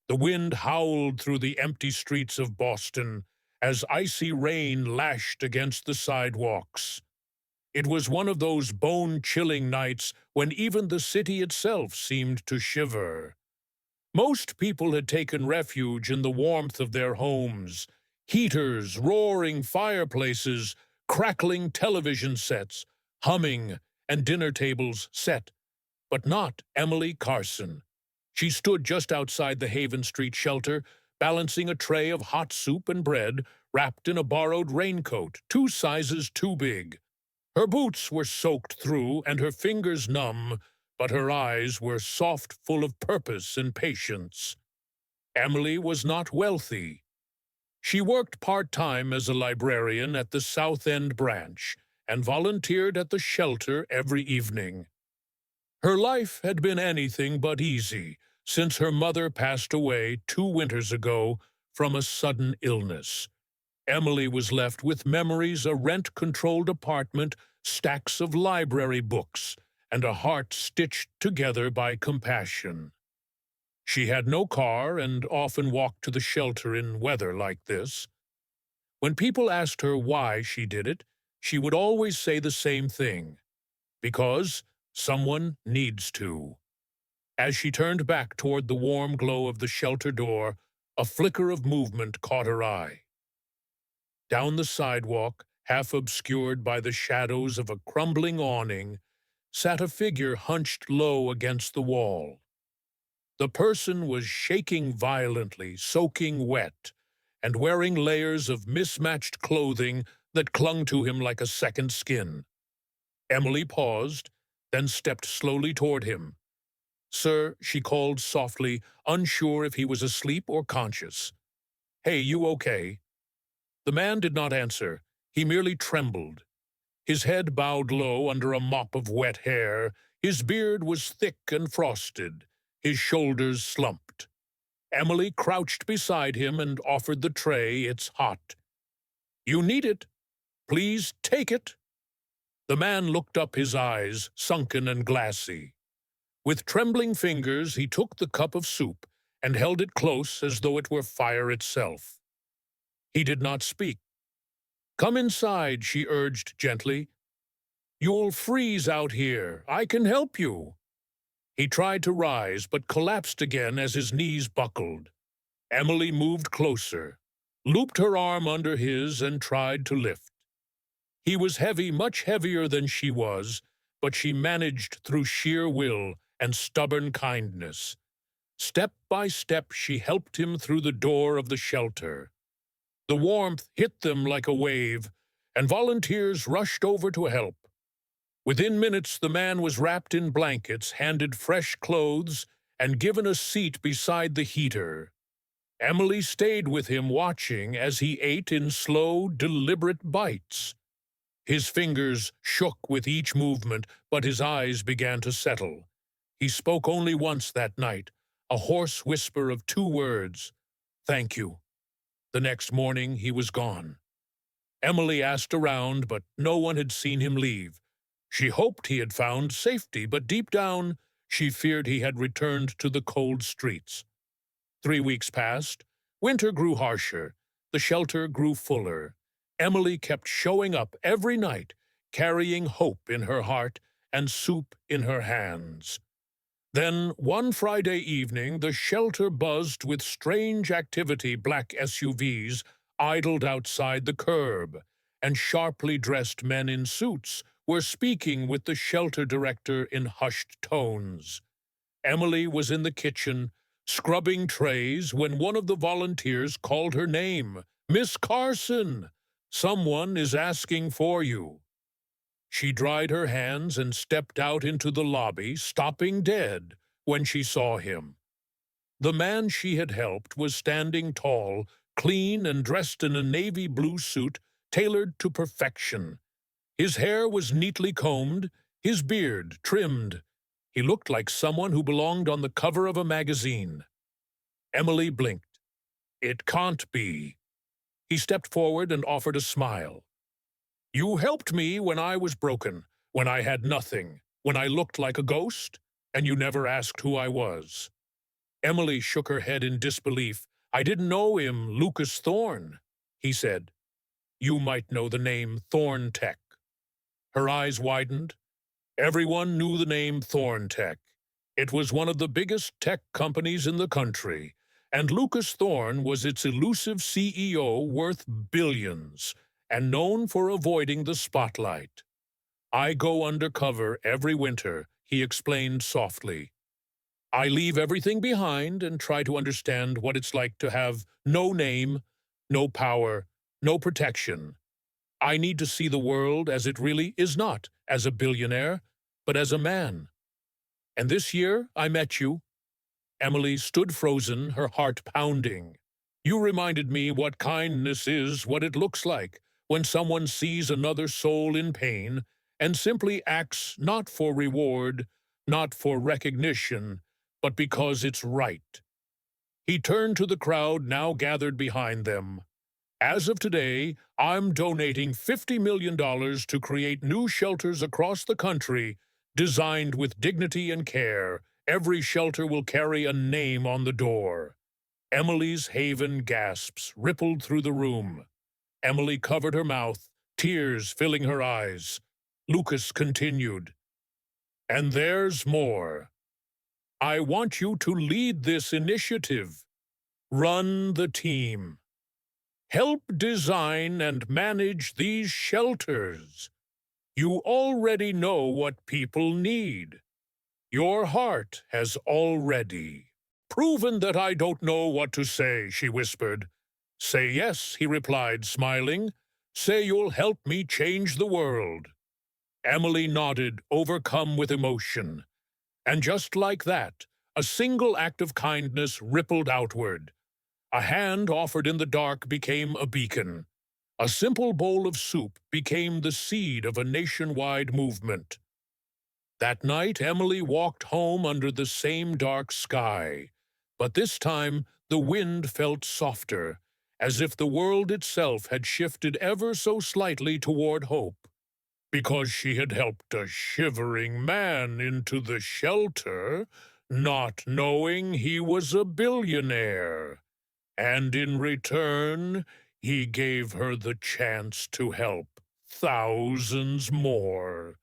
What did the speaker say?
The wind howled through the empty streets of Boston as icy rain lashed against the sidewalks. It was one of those bone-chilling nights when even the city itself seemed to shiver. Most people had taken refuge in the warmth of their homes, heaters, roaring fireplaces, crackling television sets, humming, and dinner tables set. But not Emily Carson. She stood just outside the Haven Street shelter, balancing a tray of hot soup and bread, wrapped in a borrowed raincoat, 2 sizes too big. Her boots were soaked through and her fingers numb, but her eyes were soft, full of purpose and patience. Emily was not wealthy. She worked part-time as a librarian at the South End branch and volunteered at the shelter every evening. Her life had been anything but easy since her mother passed away 2 winters ago from a sudden illness. Emily was left with memories, a rent-controlled apartment, stacks of library books, and a heart stitched together by compassion. She had no car and often walked to the shelter in weather like this. When people asked her why she did it, she would always say the same thing: because someone needs to. As she turned back toward the warm glow of the shelter door, a flicker of movement caught her eye. Down the sidewalk, half obscured by the shadows of a crumbling awning, sat a figure hunched low against the wall. The person was shaking violently, soaking wet, and wearing layers of mismatched clothing that clung to him like a second skin. Emily paused, then stepped slowly toward him. "Sir," she called softly, unsure if he was asleep or conscious. "Hey, you okay?" The man did not answer. He merely trembled. His head bowed low under a mop of wet hair. His beard was thick and frosted. His shoulders slumped. Emily crouched beside him and offered the tray. "It's hot." "You need it. Please take it." The man looked up, his eyes sunken and glassy. With trembling fingers, he took the cup of soup and held it close as though it were fire itself. He did not speak. "Come inside," she urged gently. "You'll freeze out here. I can help you." He tried to rise, but collapsed again as his knees buckled. Emily moved closer, looped her arm under his, and tried to lift. He was heavy, much heavier than she was, but she managed through sheer will and stubborn kindness. Step by step, she helped him through the door of the shelter. The warmth hit them like a wave, and volunteers rushed over to help. Within minutes, the man was wrapped in blankets, handed fresh clothes, and given a seat beside the heater. Emily stayed with him, watching as he ate in slow, deliberate bites. His fingers shook with each movement, but his eyes began to settle. He spoke only once that night, a hoarse whisper of 2 words: "Thank you." The next morning, he was gone. Emily asked around, but no one had seen him leave. She hoped he had found safety, but deep down, she feared he had returned to the cold streets. 3 weeks passed. Winter grew harsher. The shelter grew fuller. Emily kept showing up every night, carrying hope in her heart and soup in her hands. Then, one Friday evening, the shelter buzzed with strange activity. Black SUVs idled outside the curb, and sharply dressed men in suits were speaking with the shelter director in hushed tones. Emily was in the kitchen, scrubbing trays, when one of the volunteers called her name. "Miss Carson! Someone is asking for you." She dried her hands and stepped out into the lobby, stopping dead when she saw him. The man she had helped was standing tall, clean and dressed in a navy blue suit tailored to perfection. His hair was neatly combed, his beard trimmed. He looked like someone who belonged on the cover of a magazine. Emily blinked. "It can't be." He stepped forward and offered a smile. "You helped me when I was broken, when I had nothing, when I looked like a ghost, and you never asked who I was." Emily shook her head in disbelief. "I didn't know him, Lucas Thorne," he said. "You might know the name Thorne Tech." Her eyes widened. Everyone knew the name Thorne Tech. It was one of the biggest tech companies in the country, and Lucas Thorne was its elusive CEO worth billions and known for avoiding the spotlight. "I go undercover every winter," he explained softly. "I leave everything behind and try to understand what it's like to have no name, no power, no protection. I need to see the world as it really is, not as a billionaire, but as a man. And this year I met you." Emily stood frozen, her heart pounding. "You reminded me what kindness is, what it looks like when someone sees another soul in pain and simply acts not for reward, not for recognition, but because it's right." He turned to the crowd now gathered behind them. "As of today, I'm donating $50 million to create new shelters across the country, designed with dignity and care. Every shelter will carry a name on the door." Emily's haven gasps rippled through the room. Emily covered her mouth, tears filling her eyes. Lucas continued, "And there's more. I want you to lead this initiative. Run the team. Help design and manage these shelters. You already know what people need. Your heart has already proven that I don't know what to say," she whispered. "Say yes," he replied, smiling. "Say you'll help me change the world." Emily nodded, overcome with emotion. And just like that, a single act of kindness rippled outward. A hand offered in the dark became a beacon. A simple bowl of soup became the seed of a nationwide movement. That night, Emily walked home under the same dark sky. But this time, the wind felt softer, as if the world itself had shifted ever so slightly toward hope. Because she had helped a shivering man into the shelter, not knowing he was a billionaire. And in return, he gave her the chance to help thousands more.